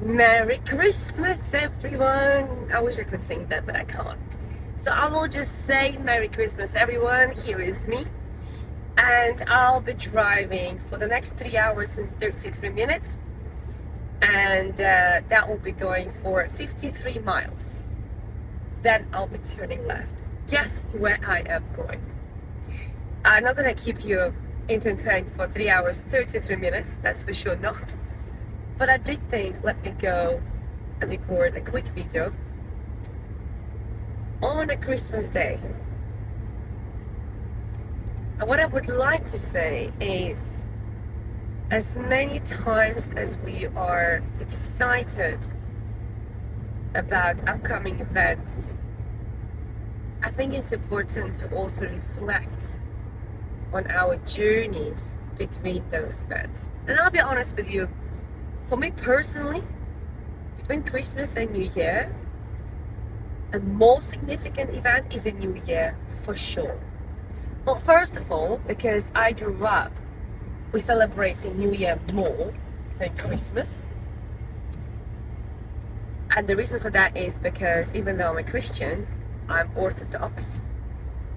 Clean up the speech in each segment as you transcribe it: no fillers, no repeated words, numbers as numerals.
Merry Christmas, everyone! I wish I could sing that, but I can't. So I will just say Merry Christmas, everyone. Here is me. And I'll be driving for the next 3 hours and 33 minutes. And that will be going for 53 miles. Then I'll be turning left. Guess where I am going? I'm not gonna keep you entertained for 3 hours, 33 minutes. That's for sure not. But I did think, let me go and record a quick video on a Christmas day. And what I would like to say is, as many times as we are excited about upcoming events, I think it's important to also reflect on our journeys between those events. And I'll be honest with you, for me personally, between Christmas and New Year, a more significant event is a New Year for sure. Well, first of all, because I grew up with celebrating New Year more than Christmas. And the reason for that is because even though I'm a Christian, I'm Orthodox,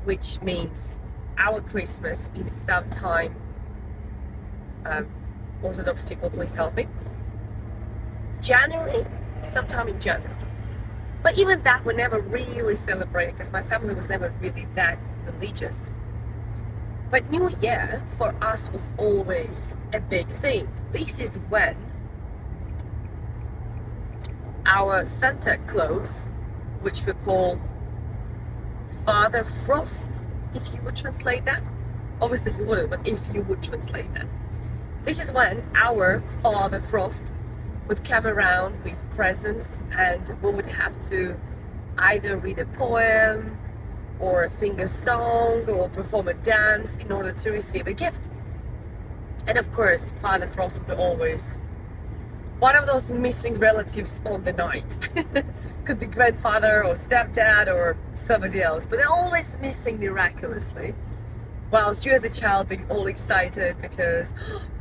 which means our Christmas is sometime, Orthodox people, please help me, January, sometime in January. But even that we never really celebrated because my family was never really that religious. But New Year for us was always a big thing. This is when our Santa Claus, which we call Father Frost, if you would translate that. Obviously you wouldn't, but if you would translate that. This is when our Father Frost would come around with presents, and we would have to either read a poem or sing a song or perform a dance in order to receive a gift. And of course, Father Frost would be always one of those missing relatives on the night. Could be grandfather or stepdad or somebody else, but they're always missing miraculously. Whilst you as a child being all excited because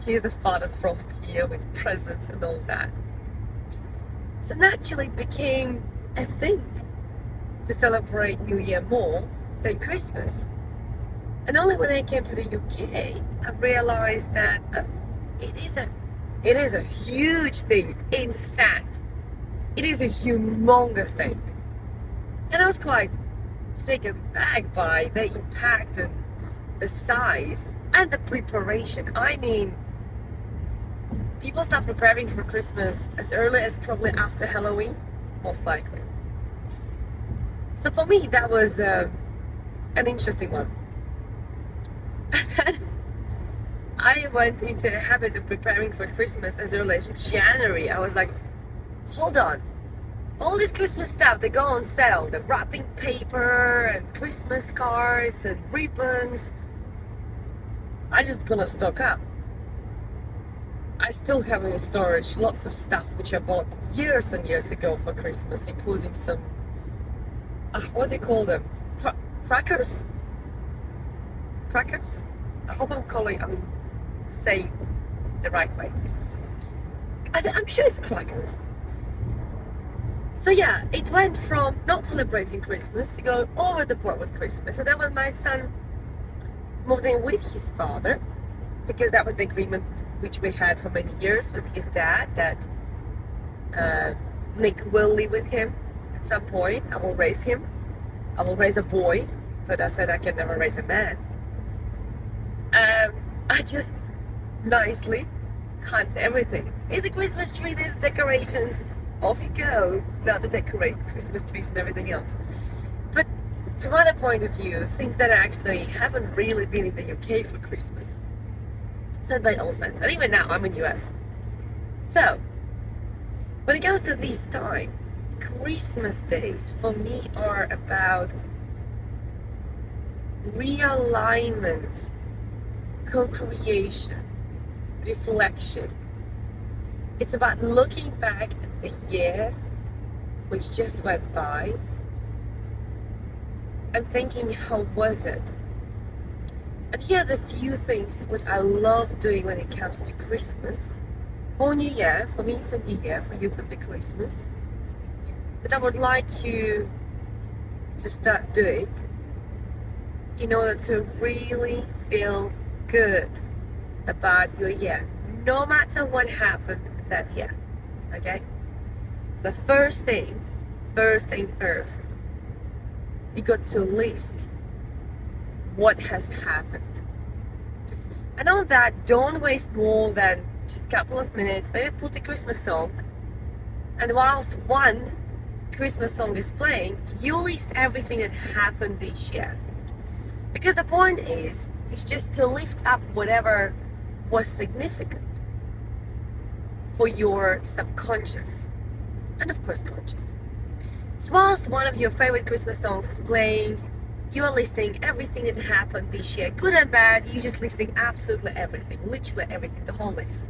here's the Father Frost here with presents and all that. So naturally it became a thing to celebrate New Year more than Christmas. And only when I came to the UK, I realized that it is a huge thing. In fact, it is a humongous thing. And I was quite taken back by the impact and the size and the preparation. I mean, people start preparing for Christmas as early as probably after Halloween, most likely. So for me, that was an interesting one. And then I went into the habit of preparing for Christmas as early as January. I was like, hold on. All this Christmas stuff, they go on sale. The wrapping paper and Christmas cards and ribbons. I'm just gonna stock up. I still have in storage lots of stuff which I bought years and years ago for Christmas, including some, what do you call them? Crackers? Crackers? I hope I'm saying the right way. I'm sure it's crackers. So yeah, it went from not celebrating Christmas to going over the board with Christmas. And then when my son moved in with his father, because that was the agreement which we had for many years with his dad, that Nick will live with him at some point. I will raise him. I will raise a boy, but I said I can never raise a man. I just nicely cut everything. Here's a Christmas tree, there's decorations. Off you go. Now to decorate Christmas trees and everything else. But from other point of view, since then I actually haven't really been in the UK for Christmas. So it made all sense. And even now I'm in US. So when it comes to this time, Christmas days for me are about realignment, co-creation, reflection. It's about looking back at the year which just went by and thinking, how was it? And here are the few things which I love doing when it comes to Christmas or New Year, for me it's a New Year, for you could be Christmas, that I would like you to start doing in order to really feel good about your year, no matter what happened that year. Okay? So first thing first, you got to list what has happened. And on that, don't waste more than just a couple of minutes. Maybe put a Christmas song, and whilst one Christmas song is playing, you list everything that happened this year. Because the point is just to lift up whatever was significant for your subconscious and of course conscious. So whilst one of your favorite Christmas songs is playing, you are listing everything that happened this year, good and bad. You're just listing absolutely everything, literally everything, the whole list.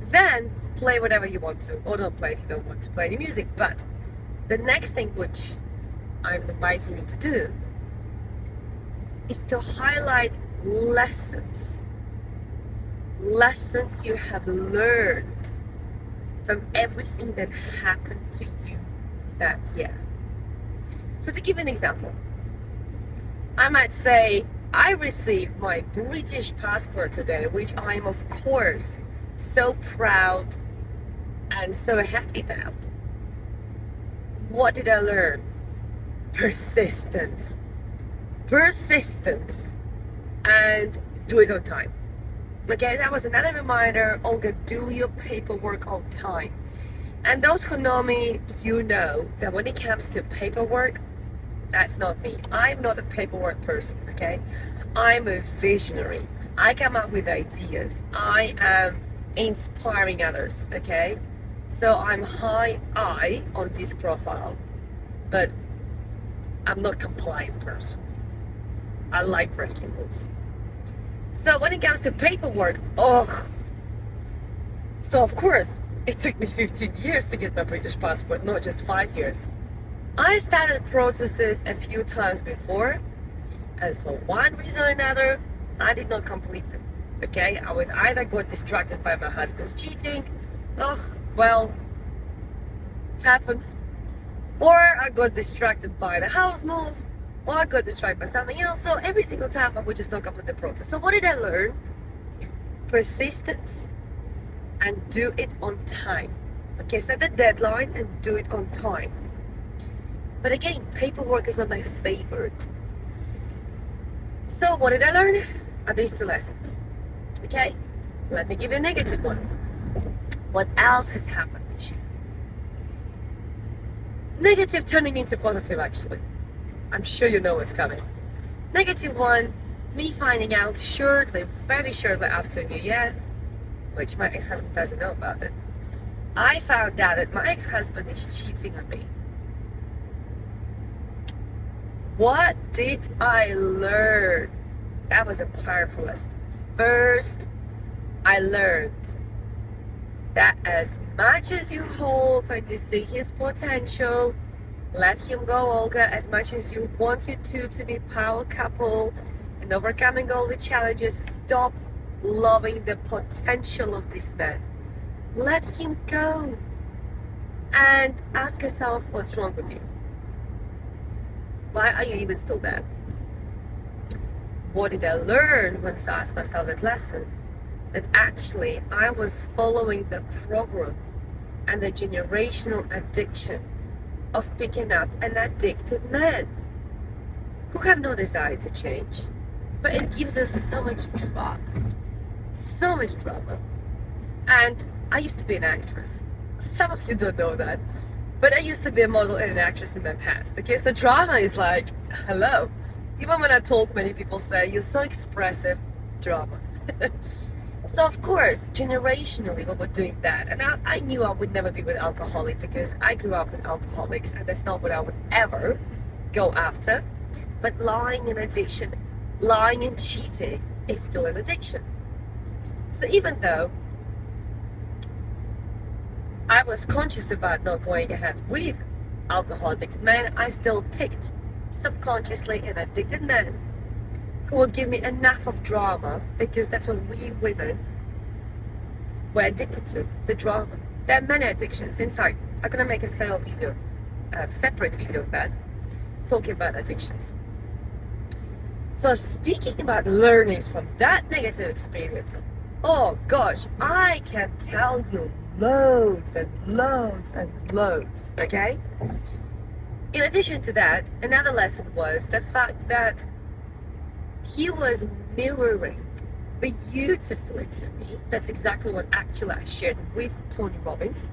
Then play whatever you want to, or don't play if you don't want to play any music. But the next thing which I'm inviting you to do is to highlight lessons you have learned from everything that happened to you that year. So to give an example, I might say, I received my British passport today, which I am of course so proud and so happy about. What did I learn? Persistence, and do it on time. Okay, that was another reminder. Olga, do your paperwork on time. And those who know me, you know that when it comes to paperwork, that's not me. I'm not a paperwork person, okay? I'm a visionary. I come up with ideas. I am inspiring others, okay? So I'm high I on this profile, but I'm not a compliant person. I like breaking rules. So when it comes to paperwork, so of course, it took me 15 years to get my British passport, not just 5 years. I started processes a few times before, and for one reason or another, I did not complete them. Okay, I would either got distracted by my husband's cheating, happens, or I got distracted by the house move, or I got distracted by something else. So every single time I would just not complete the process. So what did I learn? Persistence and do it on time. Okay, set the deadline and do it on time. But again, paperwork is not my favorite. So what did I learn? Are these two lessons? Okay, let me give you a negative one. What else has happened this year? Negative turning into positive, actually. I'm sure you know what's coming. Negative one, me finding out very shortly after New Year, which my ex-husband doesn't know about it. I found out that my ex-husband is cheating on me. What did I learn? That was a powerful lesson. First, I learned that as much as you hope and you see his potential, let him go, Olga. As much as you want you two to be a power couple and overcoming all the challenges, stop loving the potential of this man. Let him go and ask yourself what's wrong with you. Why are you even still there? What did I learn once I asked myself that lesson? That actually I was following the program and the generational addiction of picking up an addicted man who have no desire to change, but it gives us so much drama. And I used to be an actress. Some of you don't know that, but I used to be a model and an actress in my past. Okay, so drama is like, hello. Even when I talk, many people say, you're so expressive. Drama. So of course, generationally, we were doing that. And I knew I would never be with alcoholic because I grew up with alcoholics and that's not what I would ever go after. But lying and addiction, lying and cheating is still an addiction. So even though I was conscious about not going ahead with alcoholic men, I still picked subconsciously an addicted man who would give me enough of drama, because that's what we women we're addicted to, the drama. There are many addictions. In fact, I'm gonna make a separate video of that, talking about addictions. So speaking about learnings from that negative experience, oh gosh, I can tell you loads and loads and loads, okay? In addition to that, another lesson was the fact that he was mirroring beautifully to me. That's exactly what actually I shared with Tony Robbins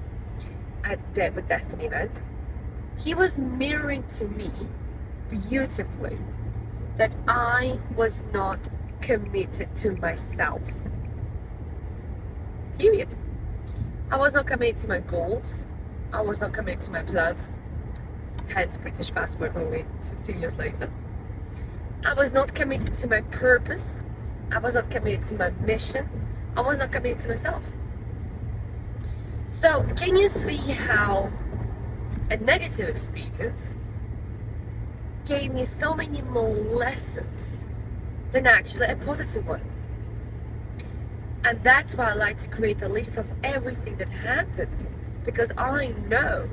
at the With Destiny event. He was mirroring to me beautifully that I was not committed to myself. Period. I was not committed to my goals. I was not committed to my plans. Hence British passport only 15 years later. I was not committed to my purpose. I was not committed to my mission. I was not committed to myself. So can you see how a negative experience gave me so many more lessons than actually a positive one? And that's why I like to create a list of everything that happened, because I know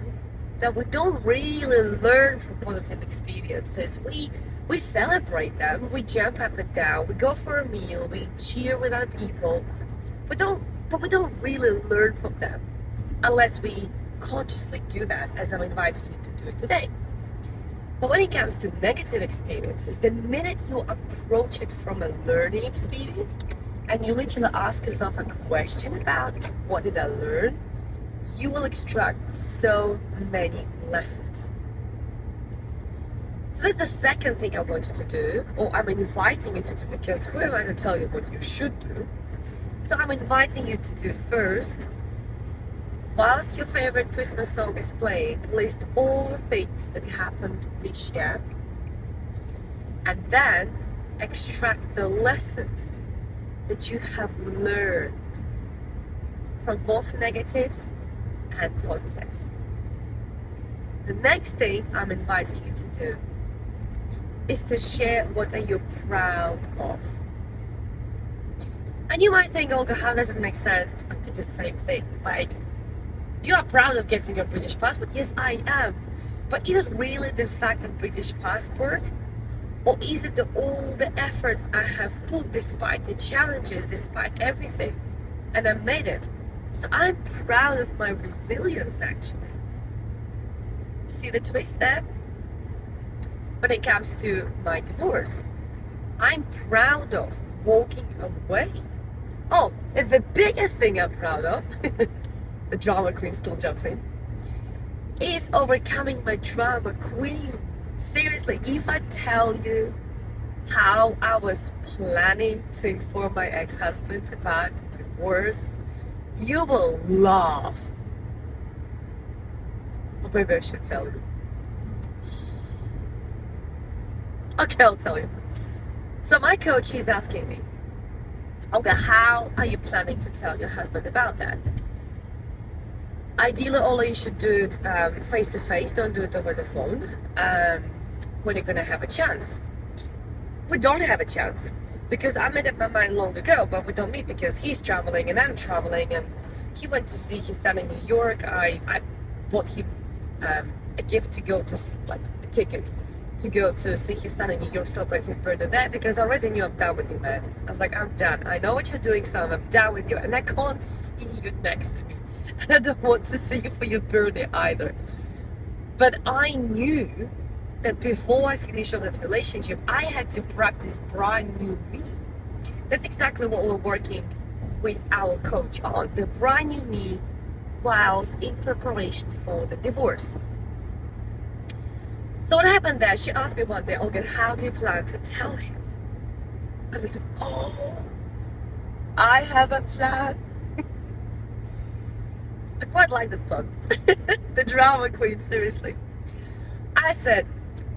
that we don't really learn from positive experiences. We celebrate them, we jump up and down, we go for a meal, we cheer with other people, but we don't really learn from them unless we consciously do that, as I'm inviting you to do it today. But when it comes to negative experiences, the minute you approach it from a learning experience and you literally ask yourself a question about what did I learn, you will extract so many lessons. So that's the second thing I want you to do, or I'm inviting you to do, because who am I to tell you what you should do? So I'm inviting you to do first, whilst your favorite Christmas song is playing, list all the things that happened this year, and then extract the lessons that you have learned from both negatives and positives. The next thing I'm inviting you to do is to share what are you proud of. And you might think, Olga, how does it make sense? It could be the same thing. Like, you are proud of getting your British passport? Yes, I am. But is it really the fact of British passport? Or is it all the efforts I have put despite the challenges, despite everything? And I made it. So I'm proud of my resilience, actually. See the twist there? When it comes to my divorce, I'm proud of walking away. Oh, and the biggest thing I'm proud of, the drama queen still jumps in, is overcoming my drama queen. Seriously, if I tell you how I was planning to inform my ex-husband about the divorce, you will laugh. Or maybe I should tell you. Okay, I'll tell you. So my coach is asking me, Olga, how are you planning to tell your husband about that? Ideally, Ola, you should do it face to face. Don't do it over the phone when you're gonna have a chance. We don't have a chance because I made up my mind long ago, but we don't meet because he's traveling and I'm traveling, and he went to see his son in New York. I bought him a gift to go to, like a ticket to go to see his son in New York, celebrate his birthday there, because I already knew I'm done with you, man. I was like, I'm done. I know what you're doing, son. I'm done with you, and I can't see you next to me. And I don't want to see you for your birthday either. But I knew that before I finished on that relationship, I had to practice brand new me. That's exactly what we're working with our coach on, the brand new me, whilst in preparation for the divorce. So what happened there? She asked me one day, Olga, how do you plan to tell him? And I said, oh, I have a plan. I quite like the pun. The drama queen, seriously. I said,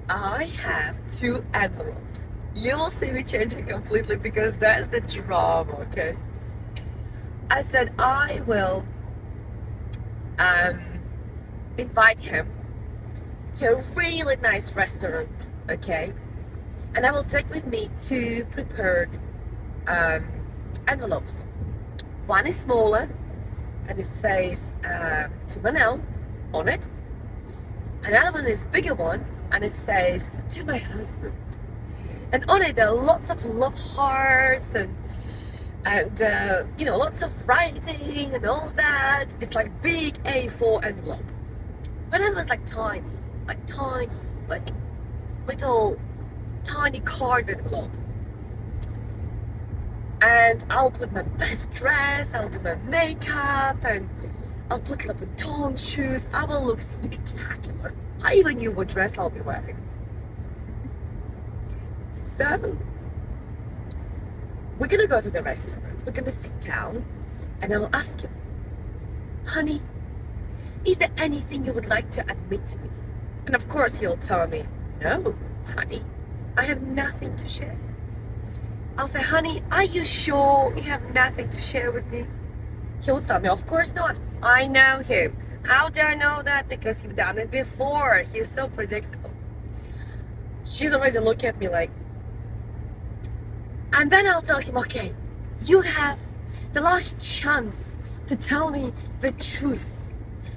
I have 2 envelopes. You will see me changing completely because that's the drama, okay? I said, I will invite him to a really nice restaurant, okay? And I will take with me 2 prepared envelopes. One is smaller, and it says to Manel on it. Another one is bigger one, and it says to my husband. And on it there are lots of love hearts and lots of writing and all that. It's like big A4 envelope. But another one's like tiny, like little tiny card envelope. And I'll put my best dress, I'll do my makeup, and I'll put Louboutin shoes. I will look spectacular. I even knew what dress I'll be wearing. So, we're gonna go to the restaurant. We're gonna sit down, and I will ask him, honey, is there anything you would like to admit to me? And of course he'll tell me, no, honey, I have nothing to share. I'll say, honey, are you sure you have nothing to share with me? He'll tell me, of course not. I know him. How do I know that? Because he's done it before. He's so predictable. She's always looking at me like, and then I'll tell him, okay, you have the last chance to tell me the truth.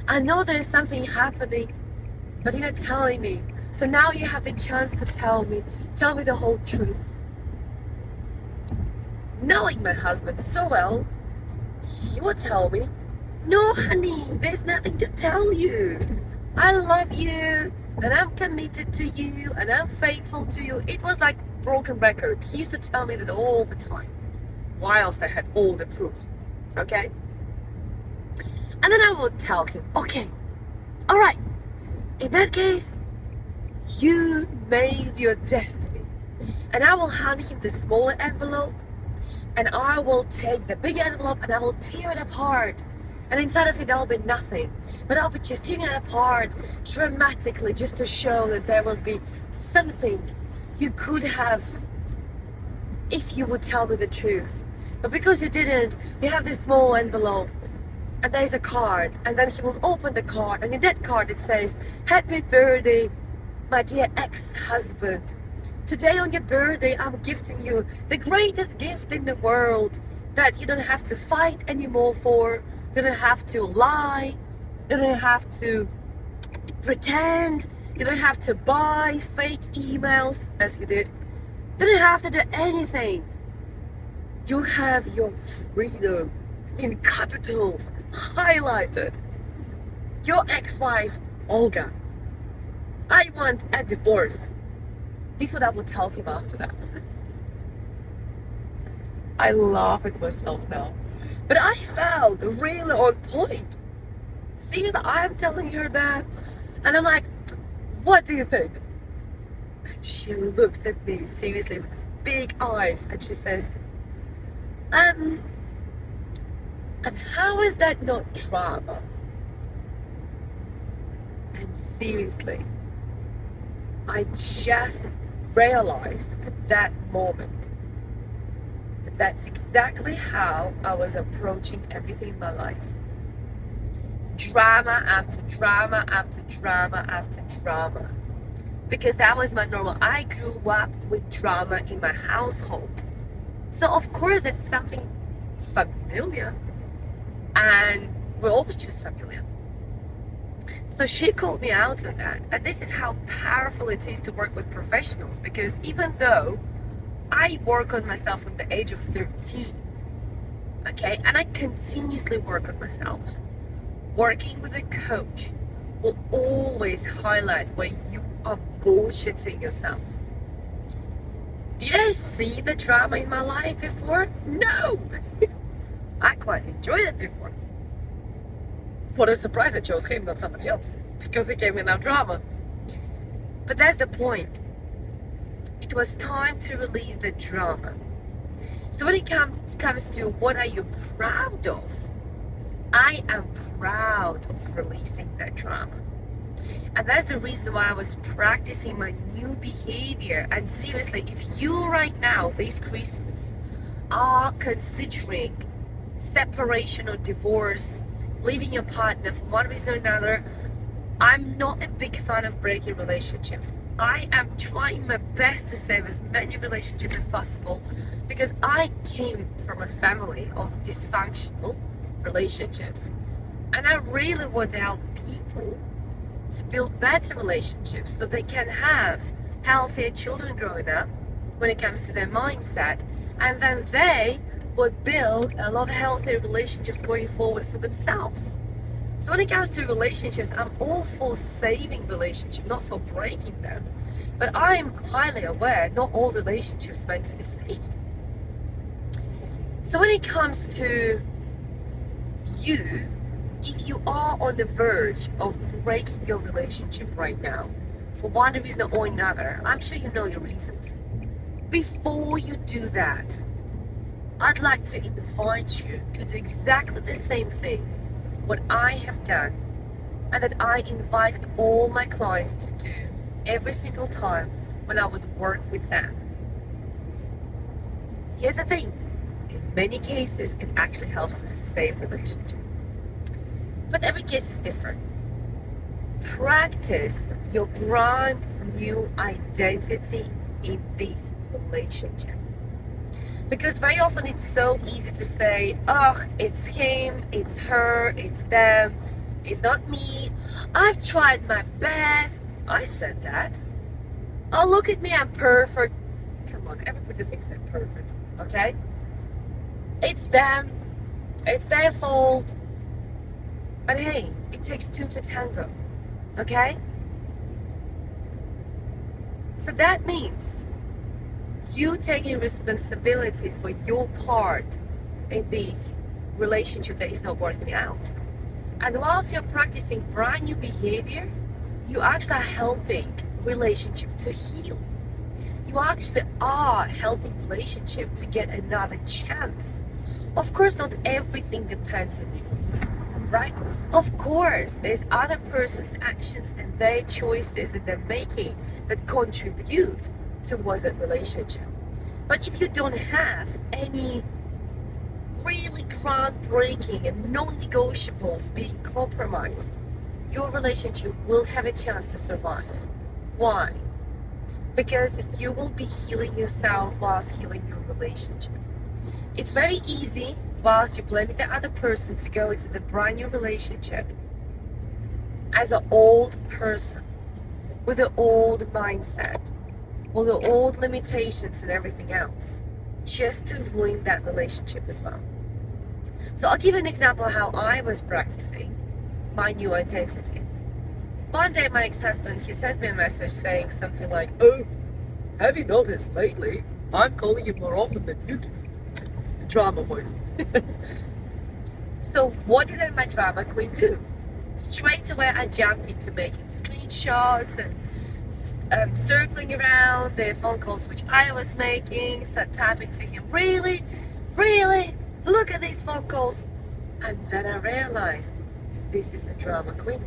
I know there's something happening, but you're not telling me. So now you have the chance to tell me the whole truth. Knowing my husband so well, he would tell me, no honey, there's nothing to tell you. I love you, and I'm committed to you, and I'm faithful to you. It was like broken record. He used to tell me that all the time, whilst I had all the proof, okay? And then I would tell him, okay, all right, in that case, you made your destiny. And I will hand him the smaller envelope, and I will take the big envelope and I will tear it apart. And inside of it, there'll be nothing. But I'll be just tearing it apart dramatically just to show that there will be something you could have if you would tell me the truth. But because you didn't, you have this small envelope and there's a card. And then he will open the card, and in that card it says, happy birthday, my dear ex-husband. Today on your birthday, I'm gifting you the greatest gift in the world that you don't have to fight anymore for. You don't have to lie. You don't have to pretend. You don't have to buy fake emails as you did. You don't have to do anything. You have your freedom in capitals highlighted. Your ex-wife, Olga. I want a divorce. This is what I would tell him after that. I laugh at myself now. But I felt really on point. Seriously, I'm telling her that. And I'm like, what do you think? And she looks at me seriously with these big eyes and she says, and how is that not drama? And seriously, I just realized at that moment that that's exactly how I was approaching everything in my life. Drama after drama after drama after drama. Because that was my normal. I grew up with drama in my household. So of course that's something familiar. And we always choose familiar. So she called me out on that. And this is how powerful it is to work with professionals, because even though I work on myself from the age of 13, okay, and I continuously work on myself, working with a coach will always highlight where you are bullshitting yourself. Did I see the drama in my life before? No! I quite enjoyed it before. What a surprise I chose him, not somebody else, because he gave me enough drama. But that's the point. It was time to release the drama. So when it comes to what are you proud of, I am proud of releasing that drama. And that's the reason why I was practicing my new behavior. And seriously, if you right now, this Christmas, are considering separation or divorce, leaving your partner for one reason or another, I'm not a big fan of breaking relationships. I am trying my best to save as many relationships as possible, because I came from a family of dysfunctional relationships. And I really want to help people to build better relationships so they can have healthier children growing up when it comes to their mindset. And then they would build a lot healthier relationships going forward for themselves. So when it comes to relationships, I'm all for saving relationships, not for breaking them. But I'm highly aware not all relationships are meant to be saved. So when it comes to you, if you are on the verge of breaking your relationship right now, for one reason or another, I'm sure you know your reasons. Before you do that, I'd like to invite you to do exactly the same thing what I have done and that I invited all my clients to do every single time when I would work with them. Here's the thing, in many cases it actually helps to save relationships. But every case is different. Practice your brand new identity in this relationship. Because very often it's so easy to say, oh, it's him, it's her, it's them, it's not me. I've tried my best. I said that. Oh, look at me, I'm perfect. Come on, everybody thinks they're perfect, okay? It's them, it's their fault. But hey, it takes two to tango, okay? So that means you taking responsibility for your part in this relationship that is not working out. And whilst you're practicing brand new behavior, you actually are helping relationship to heal. You actually are helping relationship to get another chance. Of course, not everything depends on you. Right? Of course, there's other person's actions and their choices that they're making that contribute towards that relationship. But if you don't have any really groundbreaking and non-negotiables being compromised, your relationship will have a chance to survive. Why? Because you will be healing yourself whilst healing your relationship. It's very easy whilst you're blaming the other person to go into the brand new relationship as an old person with an old mindset, with the old limitations and everything else, just to ruin that relationship as well. So I'll give you an example of how I was practicing my new identity. One day my ex-husband, he sends me a message saying something like, oh, have you noticed lately I'm calling you more often than you do? The drama voice. So what did my drama queen do? Straight away I jumped into making screenshots and circling around the phone calls which I was making, start typing to him, really, look at these phone calls. And then I realized, this is a drama queen.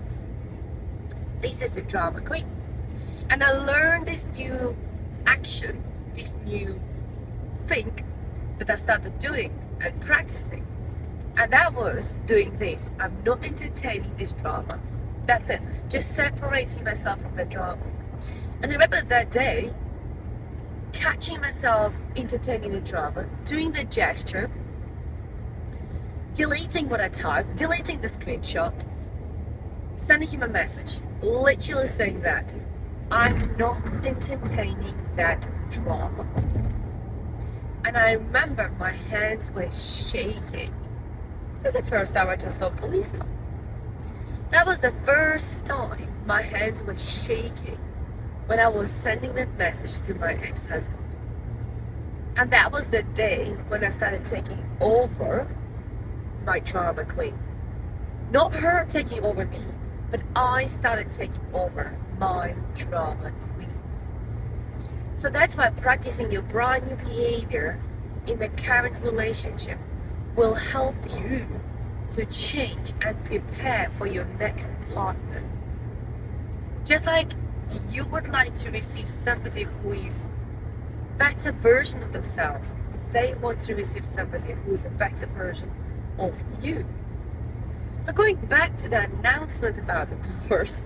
This is a drama queen. And I learned this new action, this new thing that I started doing and practicing. And that was doing this. I'm not entertaining this drama. That's it. Just separating myself from the drama. And I remember that day, catching myself entertaining the drama, doing the gesture, deleting what I typed, deleting the screenshot, sending him a message, literally saying that I'm not entertaining that drama. And I remember my hands were shaking. That's the first time I just saw a police car. That was the first time my hands were shaking when I was sending that message to my ex-husband. And that was the day when I started taking over my drama queen. Not her taking over me, but I started taking over my drama queen. So that's why practicing your brand new behavior in the current relationship will help you to change and prepare for your next partner. Just like you would like to receive somebody who is a better version of themselves, they want to receive somebody who is a better version of you. So going back to that announcement about the divorce,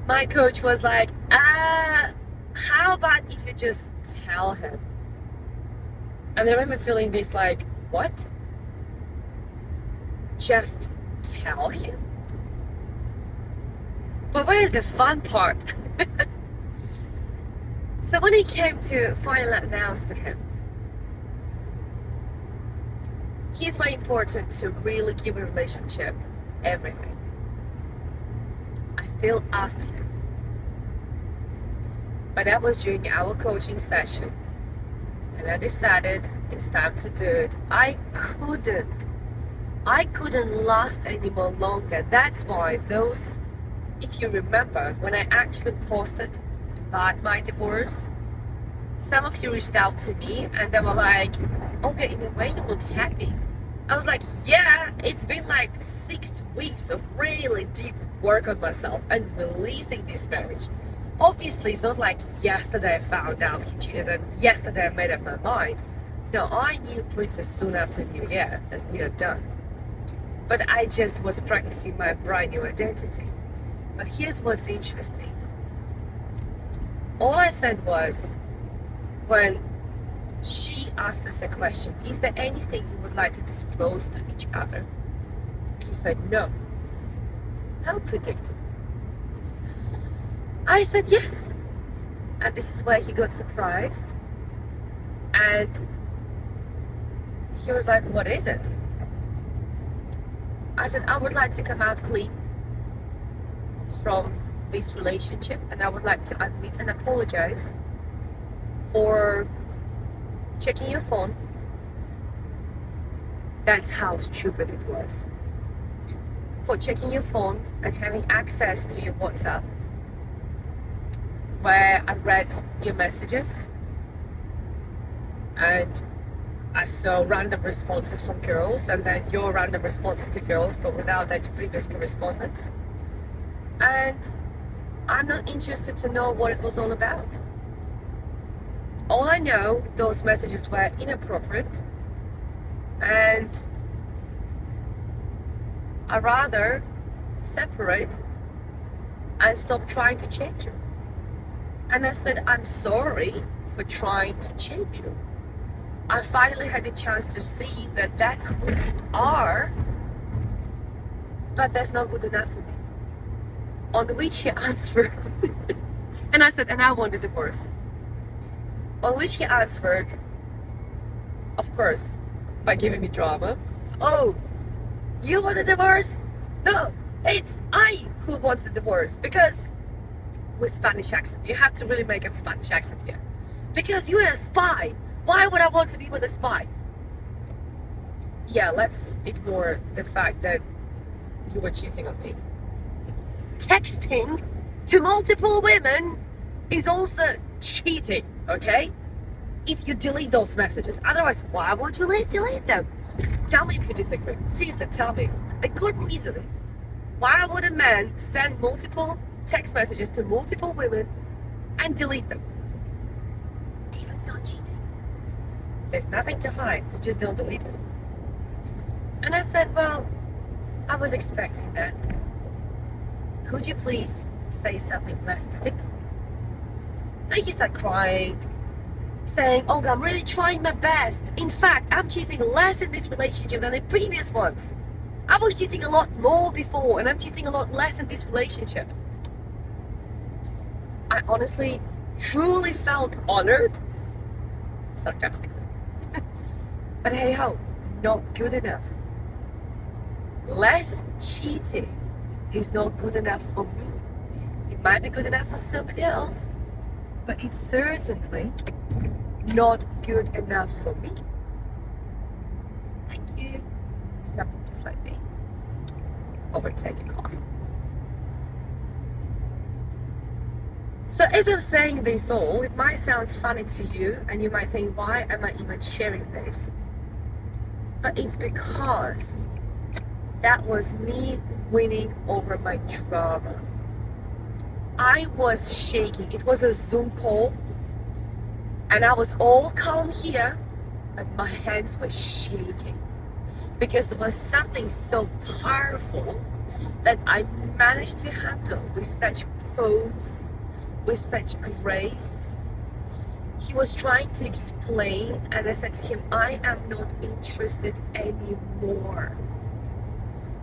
my coach was like, how about if you just tell him? And I remember feeling this like, what? Just tell him. But where is the fun part? So when he came to finally announce to him, here's why important to really give a relationship everything. I still asked him. But that was during our coaching session. And I decided it's time to do it. I couldn't last any more longer. That's why those, if you remember, when I actually posted about my divorce, some of you reached out to me and they were like, okay, in a way you look happy. I was like, yeah, it's been like 6 weeks of really deep work on myself and releasing this marriage. Obviously, it's not like yesterday I found out he cheated and yesterday I made up my mind. No, I knew pretty soon after New Year that we are done. But I just was practicing my brand new identity. But here's what's interesting. All I said was, when she asked us a question, is there anything you would like to disclose to each other? He said no. How predictable. I said yes. And this is where he got surprised. And he was like, what is it? I said, I would like to come out clean from this relationship, and I would like to admit and apologize for checking your phone. That's how stupid it was. For checking your phone and having access to your WhatsApp, where I read your messages and I saw random responses from girls, and then your random responses to girls, but without any previous correspondence. And I'm not interested to know what it was all about. All I know, those messages were inappropriate, and I rather separate and stop trying to change you. And I said, I'm sorry for trying to change you. I finally had a chance to see that that's who you are, but that's not good enough for me. On which he answered, and I said, and I want a divorce. On which he answered, of course, by giving me drama. Oh, you want a divorce? No, it's I who wants the divorce, because with Spanish accent, you have to really make up Spanish accent here. Because you are a spy. Why would I want to be with a spy? Yeah, let's ignore the fact that you were cheating on me. Texting to multiple women is also cheating, okay? If you delete those messages. Otherwise, why would you delete them? Tell me if you disagree. Seriously, tell me a good reason. Why would a man send multiple text messages to multiple women and delete them? If it's not cheating. There's nothing to hide. You just don't delete it. And I said, well, I was expecting that. Could you please say something less predictable? Then he started crying, saying, oh, I'm really trying my best. In fact, I'm cheating less in this relationship than in previous ones. I was cheating a lot more before, and I'm cheating a lot less in this relationship. I honestly, truly felt honored, sarcastically. But hey ho, not good enough. Less cheating is not good enough for me. It might be good enough for somebody else, but it's certainly not good enough for me. Thank you. Something just like me. Overtake a car. So as I'm saying this all, it might sound funny to you, and you might think, why am I even sharing this? But it's because that was me winning over my drama. I was shaking. It was a Zoom call, and I was all calm here, but my hands were shaking because there was something so powerful that I managed to handle with such pose, with such grace. He was trying to explain, and I said to him, I am not interested anymore.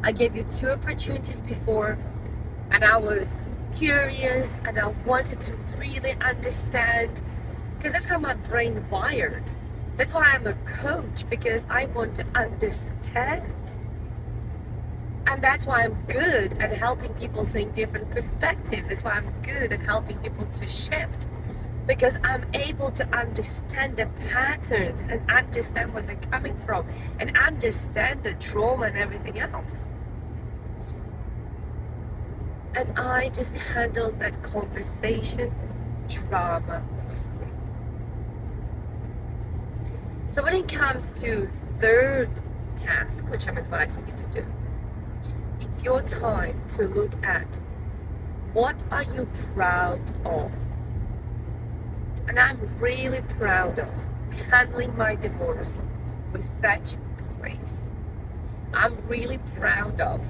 I gave you 2 opportunities before, and I was curious and I wanted to really understand, because that's how my brain wired. That's why I'm a coach, because I want to understand. And that's why I'm good at helping people seeing different perspectives. That's why I'm good at helping people to shift, because I'm able to understand the patterns and understand where they're coming from and understand the trauma and everything else. And I just handled that conversation drama free. So when it comes to third task, which I'm advising you to do, it's your time to look at what are you proud of. And I'm really proud of handling my divorce with such grace. I'm really proud of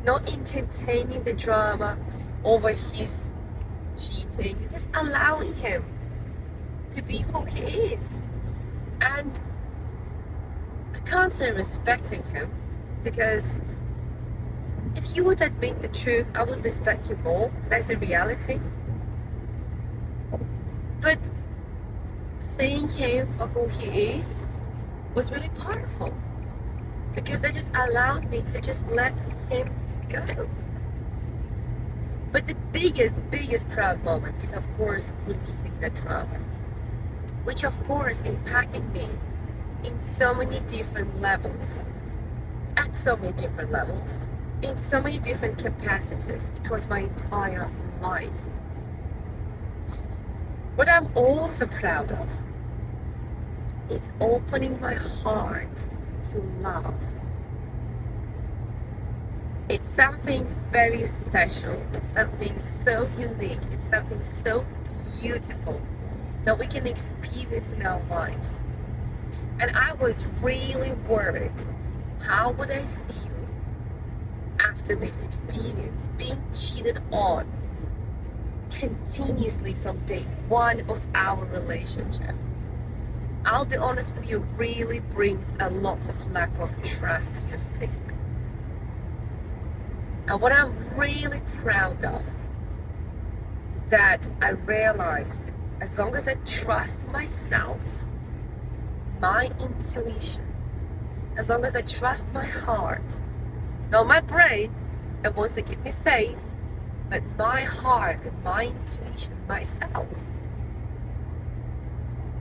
not entertaining the drama over his cheating, just allowing him to be who he is. And I can't say respecting him, because if he would admit the truth, I would respect him more. That's the reality. But seeing him for who he is was really powerful, because they just allowed me to just let him go. But the biggest proud moment is, of course, releasing the drama, which of course impacted me in so many different levels, at so many different levels, in so many different capacities across my entire life. What I'm also proud of is opening my heart to love. It's something very special. It's something so unique. It's something so beautiful that we can experience in our lives. And I was really worried, how would I feel after this experience, being cheated on continuously from day 1 of our relationship. I'll be honest with you, really brings a lot of lack of trust to your system. And what I'm really proud of, that I realized, as long as I trust myself, my intuition, as long as I trust my heart, not my brain that wants to keep me safe, but my heart and my intuition, myself,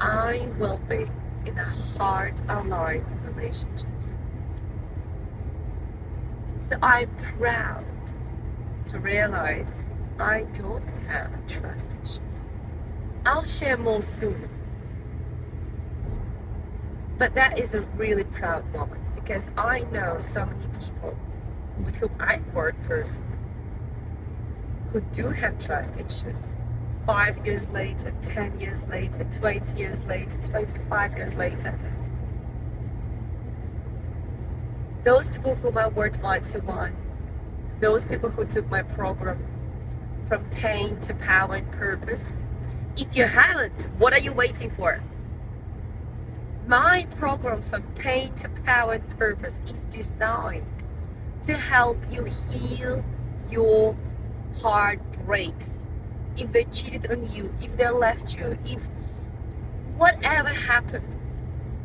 I will be in a heart-aligned relationships. So I'm proud to realize I don't have trust issues. I'll share more soon. But that is a really proud moment, because I know so many people with whom I work personally who do have trust issues. 5 years later, 10 years later, 20 years later, 25 years later. Those people whom I worked one-to-one, those people who took my program from pain to power and purpose. If you haven't, what are you waiting for? My program from pain to power and purpose is designed to help you heal your heartbreaks. If they cheated on you, if they left you, if whatever happened,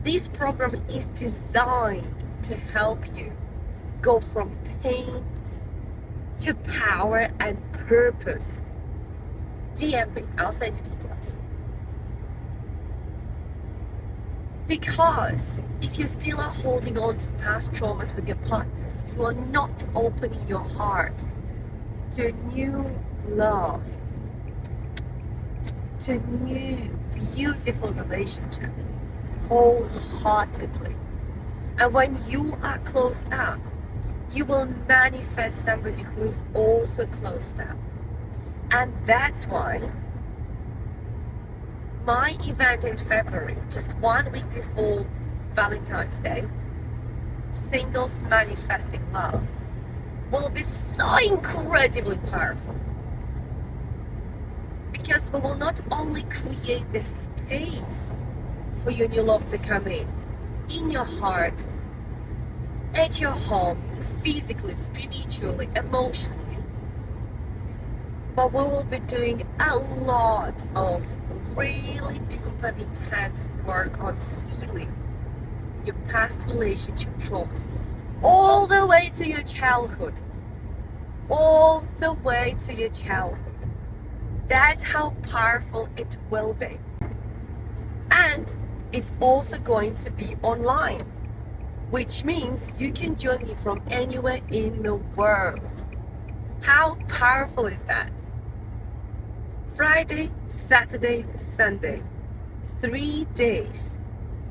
this program is designed to help you go from pain to power and purpose. DM me, I'll send you details. Because if you still are holding on to past traumas with your partners, you are not opening your heart to new love, to new beautiful relationship, wholeheartedly. And when you are closed up, you will manifest somebody who is also closed up. And that's why my event in February, just 1 week before Valentine's Day, Singles Manifesting Love, will be so incredibly powerful. Because we will not only create this space for your new love to come in your heart, at your home, physically, spiritually, emotionally. But we will be doing a lot of really deep and intense work on healing your past relationship traumas, all the way to your childhood. All the way to your childhood. That's how powerful it will be. And it's also going to be online, which means you can join me from anywhere in the world. How powerful is that? Friday, Saturday, Sunday, 3 days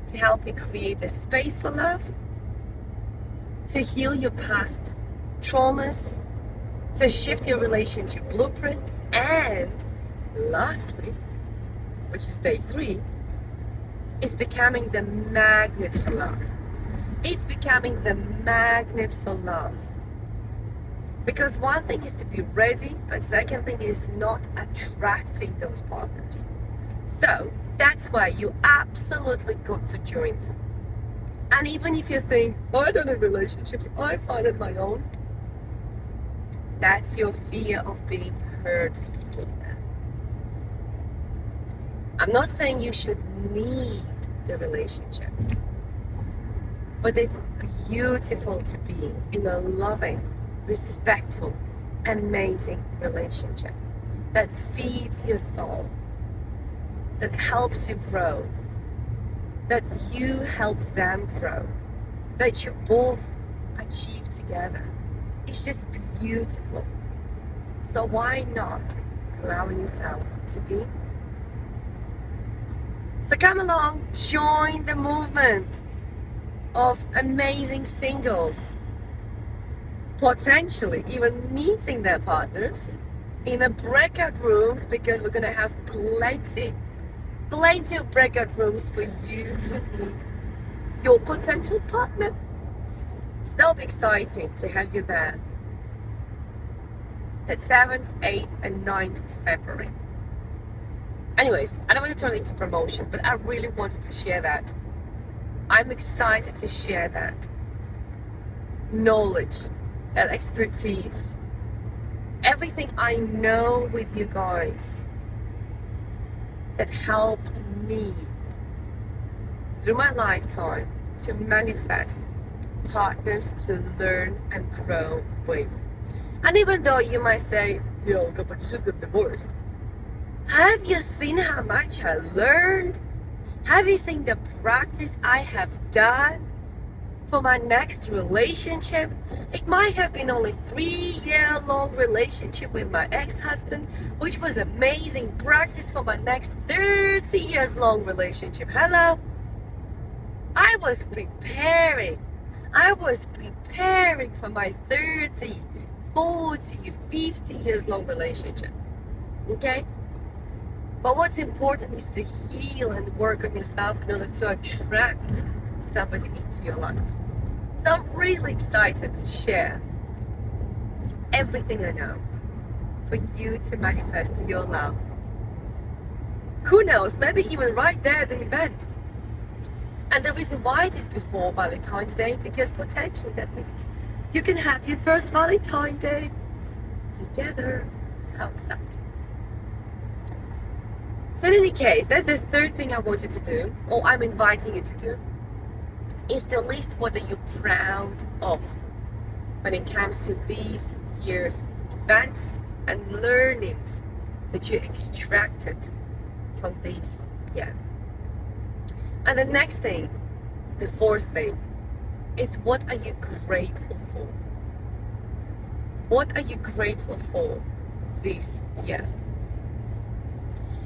to help you create a space for love, to heal your past traumas, to shift your relationship blueprint, and lastly, which is day 3, is becoming the magnet for love. It's becoming the magnet for love. Because one thing is to be ready, but second thing is not attracting those partners. So that's why you absolutely got to join me. And even if you think, I don't have relationships, I'm fine on my own, that's your fear of being heard speaking there. I'm not saying you should need the relationship, but it's beautiful to be in a loving, respectful, amazing relationship that feeds your soul, that helps you grow, that you help them grow, that you both achieve together. It's just beautiful. So why not allowing yourself to be? So come along, join the movement of amazing singles, potentially even meeting their partners in a breakout rooms, because we're gonna have plenty of breakout rooms for you to meet your potential partner. So that'll be exciting to have you there. That's 7th, 8th, and 9th of February. Anyways, I don't want to turn it into promotion, but I really wanted to share that. I'm excited to share that knowledge, that expertise, everything I know with you guys that helped me through my lifetime to manifest partners to learn and grow with. And even though you might say, yo, but you just got divorced. Have you seen how much I learned? Have you seen the practice I have done for my next relationship? It might have been only 3-year-long relationship with my ex-husband, which was amazing practice for my next 30 years long relationship. Hello? I was preparing for my 30, 40, 50 years long relationship. Okay? But what's important is to heal and work on yourself in order to attract somebody into your life. So I'm really excited to share everything I know for you to manifest your love. Who knows, maybe even right there at the event. And the reason why it is before Valentine's Day, because potentially that means you can have your first Valentine's Day together. How exciting. So in any case, that's the third thing I want you to do, or I'm inviting you to do, is to list what are you proud of when it comes to these year's events and learnings that you extracted from this year. And the next thing, the fourth thing, is what are you grateful for? What are you grateful for this year?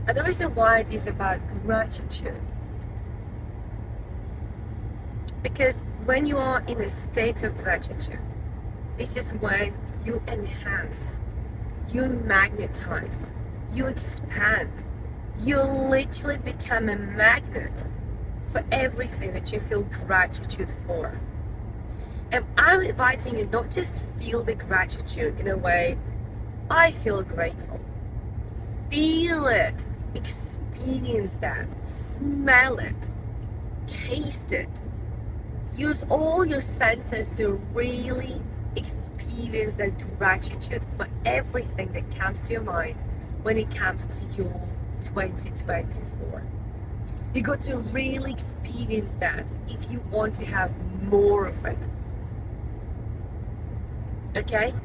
And the reason why it is about gratitude, because when you are in a state of gratitude, this is when you enhance, you magnetize, you expand, you literally become a magnet for everything that you feel gratitude for. And I'm inviting you not just feel the gratitude in a way, I feel grateful. Feel it, experience that, smell it, taste it. Use all your senses to really experience that gratitude for everything that comes to your mind when it comes to your 2024. You got to really experience that if you want to have more of it. Okay?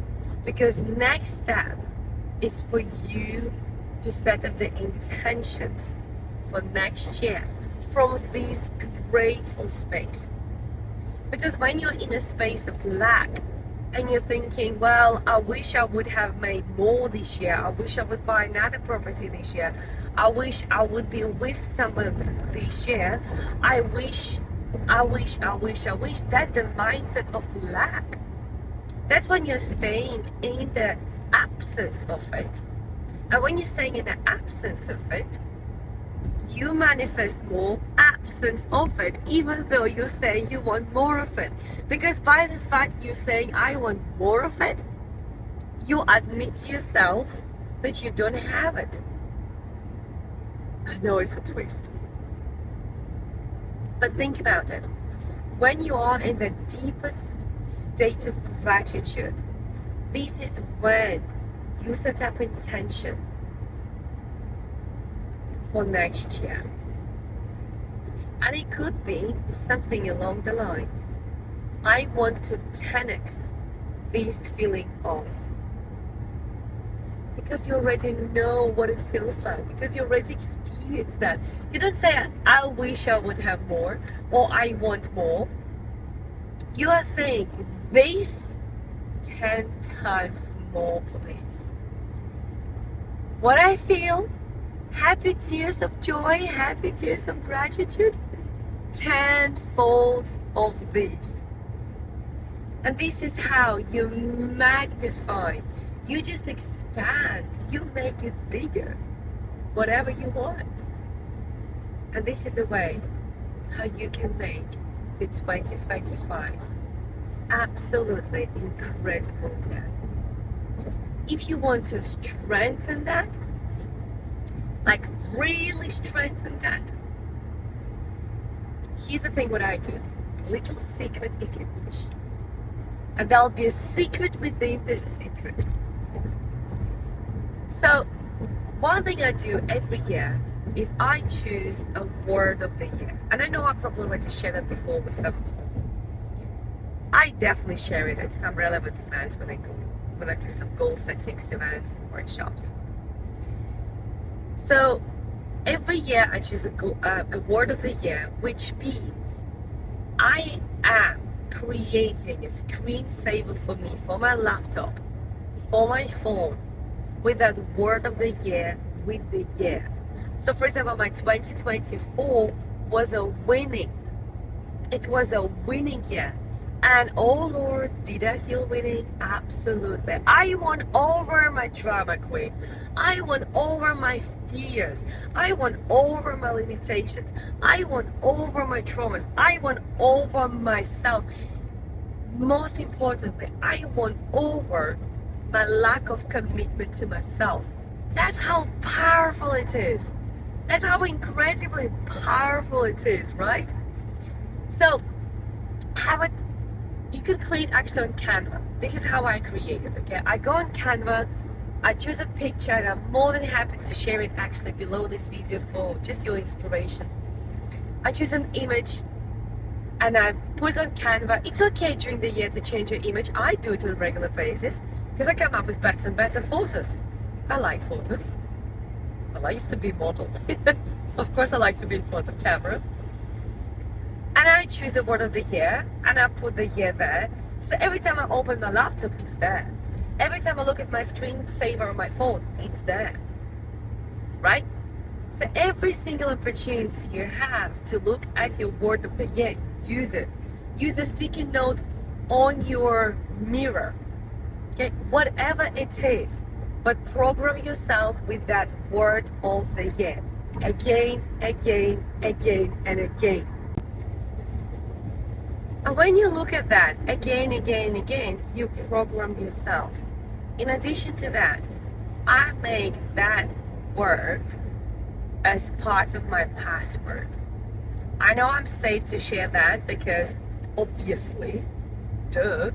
Because next step is for you to set up the intentions for next year from this grateful space. Because when you're in a space of lack and you're thinking, well, I wish I would have made more this year, I wish I would buy another property this year, I wish I would be with someone this year, I wish, that's the mindset of lack. That's when you're staying in the absence of it. And when you're staying in the absence of it, you manifest more absence of it, even though you're saying you want more of it. Because by the fact you're saying I want more of it, you admit to yourself that you don't have it. I know it's a twist. But think about it. When you are in the deepest state of gratitude, this is when you set up intention for next year. And it could be something along the line, I want to 10x this feeling of. Because you already know what it feels like, because you already experienced that. You don't say, I wish I would have more, or I want more. You are saying, this 10 times more, please. What I feel, happy tears of joy, happy tears of gratitude, 10-fold of this. And this is how you magnify, you just expand, you make it bigger, whatever you want. And this is the way how you can make your 2025 absolutely incredible year. If you want to strengthen that, like really strengthen that, here's the thing what I do. Little secret if you wish. And there'll be a secret within the secret. So one thing I do every year is I choose a word of the year. And I know I probably already shared that before with some of you. I definitely share it at some relevant events when I do some goal settings events and workshops. So every year I choose a word of the year, which means I am creating a screensaver for me, for my laptop, for my phone, with that word of the year with the year. So for example, my 2024 was a winning. It was a winning year. And oh Lord, did I feel winning? Absolutely. I won over my drama queen. I won over my fears. I won over my limitations. I won over my traumas. I won over myself. Most importantly, I won over my lack of commitment to myself. That's how powerful it is. That's how incredibly powerful it is, right? So you could create actually on Canva. This is how I create it, okay? I go on Canva, I choose a picture, and I'm more than happy to share it actually below this video for just your inspiration. I choose an image and I put it on Canva. It's okay during the year to change your image. I do it on a regular basis because I come up with better and better photos. I like photos. Well, I used to be a model, so of course I like to be in front of camera. And I choose the word of the year and I put the year there. So every time I open my laptop, it's there. Every time I look at my screensaver on my phone, it's there. Right? So every single opportunity you have to look at your word of the year, use it. Use a sticky note on your mirror. Okay? Whatever it is. But program yourself with that word of the year. Again, again, again, and again. And when you look at that again, again, again, you program yourself. In addition to that, I make that word as part of my password. I know I'm safe to share that because obviously. Duh.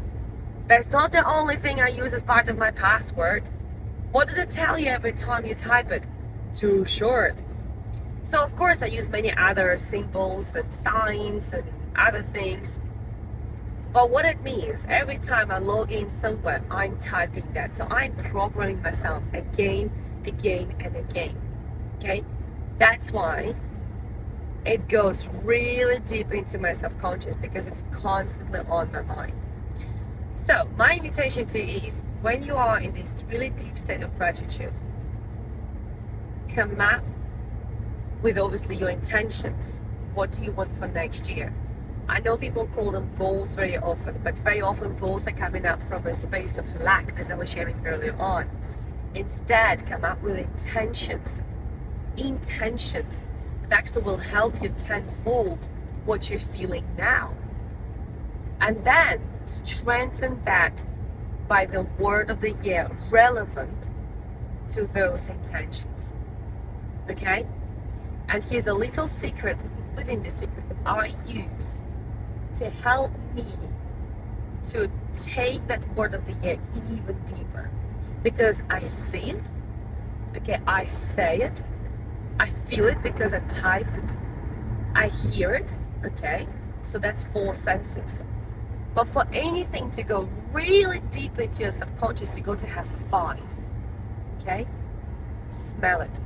That's not the only thing I use as part of my password. What did it tell you every time you type it? Too short. So of course I use many other symbols and signs and other things. But what it means, every time I log in somewhere, I'm typing that. So I'm programming myself again, and again. Okay? That's why it goes really deep into my subconscious, because it's constantly on my mind. So my invitation to you is, when you are in this really deep state of gratitude, come up with obviously your intentions. What do you want for next year? I know people call them goals very often, but very often goals are coming up from a space of lack, as I was sharing earlier on. Instead, come up with intentions that actually will help you tenfold what you're feeling now. And then strengthen that by the word of the year relevant to those intentions. Okay? And here's a little secret within the secret that I use to help me to take that word of the year even deeper. Because I see it, okay, I say it, I feel it because I type it, I hear it, okay, so that's 4 senses. But for anything to go really deep into your subconscious, you got to have 5, okay? Smell it.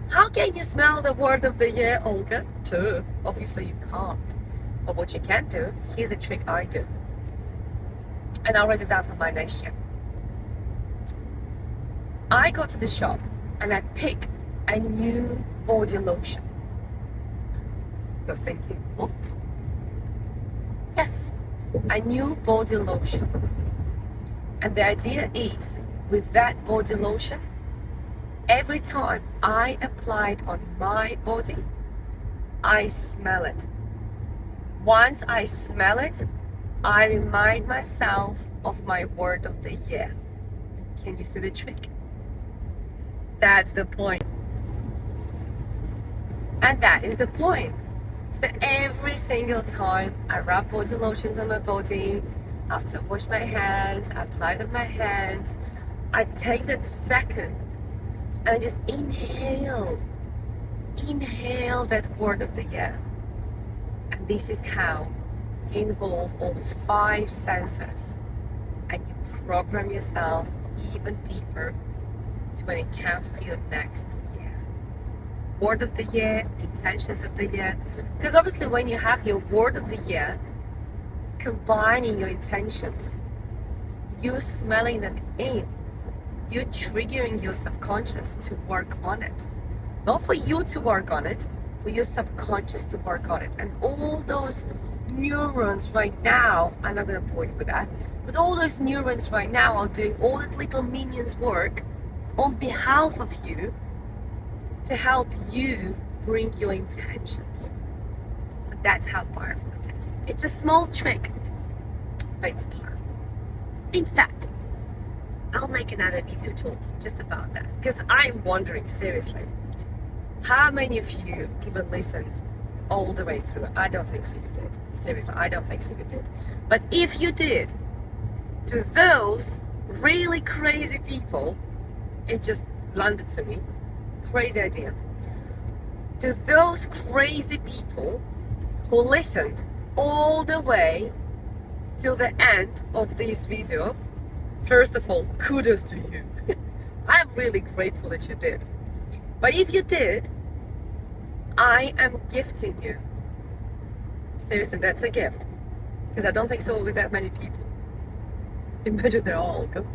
How can you smell the word of the year, Olga? Duh, obviously you can't. But what you can do, here's a trick I do. And I'll write it down for my next year. I go to the shop and I pick a new body lotion. You're thinking, what? Yes, a new body lotion. And the idea is, with that body lotion, every time I apply it on my body, I smell it. Once I smell it, I remind myself of my word of the year. Can you see the trick? That's the point. And that is the point. So every single time I rub body lotions on my body, after I wash my hands, I apply it on my hands, I take that second and I just inhale that word of the year. And this is how you involve all 5 senses and you program yourself even deeper to when it comes to your next year. Word of the year, intentions of the year. Because obviously when you have your word of the year, combining your intentions, you smelling them in, you're triggering your subconscious to work on it. Not for you to work on it, for your subconscious to work on it. And all those neurons right now, I'm not going to bore you with that, but all those neurons right now are doing all that little minions work on behalf of you to help you bring your intentions. So that's how powerful it is. It's a small trick, but it's powerful. In fact, I'll make another video talking just about that, because I'm wondering seriously, how many of you even listened all the way through? I don't think so you did. Seriously, I don't think so you did. But if you did, to those really crazy people, it just landed to me, crazy idea. To those crazy people who listened all the way till the end of this video, first of all, kudos to you. I'm really grateful that you did. But if you did, I am gifting you. Seriously, that's a gift. Because I don't think so with that many people. Imagine they're all good.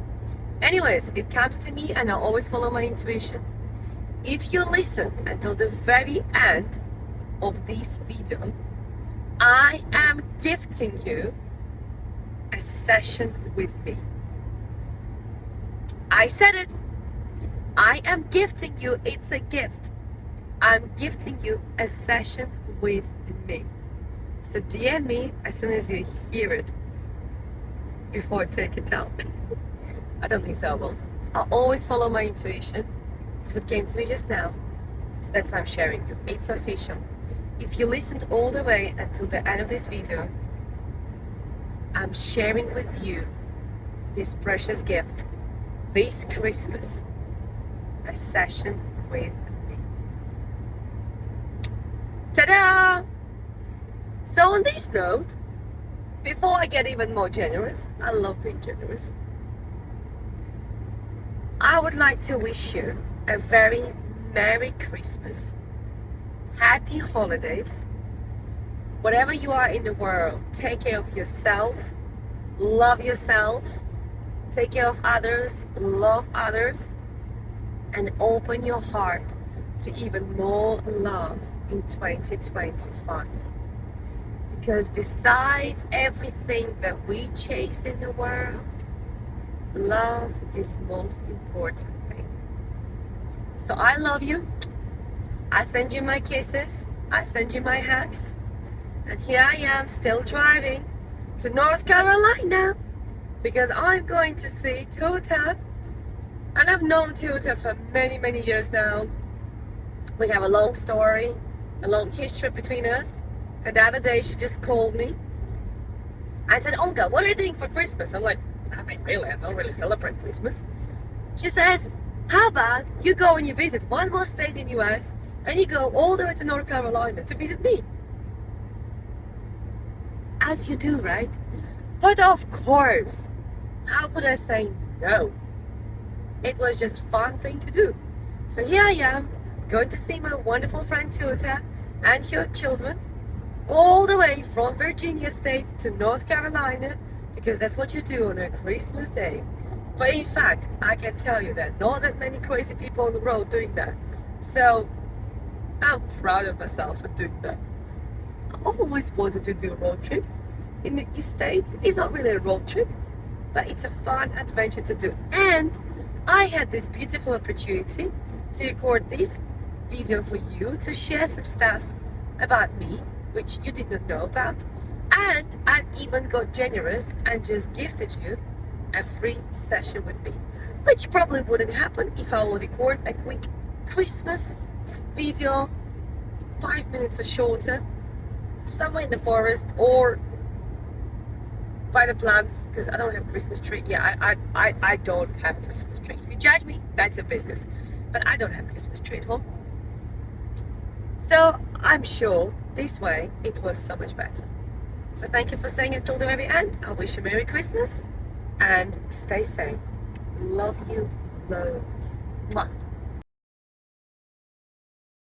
Anyways, it comes to me and I always follow my intuition. If you listen until the very end of this video, I am gifting you a session with me. I said it. I am gifting you. It's a gift. I'm gifting you a session with me. So DM me as soon as you hear it before I take it down. I don't think so I will. I'll always follow my intuition. It's what came to me just now. So that's why I'm sharing you. It's official. if you listened all the way until the end of this video, I'm sharing with you this precious gift this Christmas, a session with me. Ta-da! So on this note, before I get even more generous, I love being generous, I would like to wish you a very Merry Christmas, Happy Holidays. Whatever you are in the world, take care of yourself, love yourself, take care of others, love others, and open your heart to even more love in 2025. Because besides everything that we chase in the world, love is the most important thing. So I love you. I send you my kisses. I send you my hugs. And here I am still driving to North Carolina because I'm going to see Tuta. And I've known Tuta for many, many years now. We have a long story, a long history between us. And the other day she just called me and said, Olga, what are you doing for Christmas? I'm like, nothing really, I don't really celebrate Christmas. She says, how about you go and you visit one more state in the US and you go all the way to North Carolina to visit me. As you do, right? But of course, how could I say no? It was just a fun thing to do. So here I am, going to see my wonderful friend Tuta and her children all the way from Virginia State to North Carolina, because that's what you do on a Christmas day. But in fact, I can tell you that not that many crazy people on the road doing that. So I'm proud of myself for doing that. I always wanted to do a road trip in the States. It's not really a road trip, but it's a fun adventure to do. And I had this beautiful opportunity to record this video for you, to share some stuff about me which you did not know about. And I even got generous and just gifted you a free session with me, which probably wouldn't happen if I would record a quick Christmas video, 5 minutes or shorter, somewhere in the forest or by the plants, because I don't have a Christmas tree. Yeah, I don't have a Christmas tree. If you judge me, that's your business. But I don't have a Christmas tree at home. So I'm sure this way it was so much better. So thank you for staying until the very end. I wish you Merry Christmas and stay safe. Love you loads. Mwah.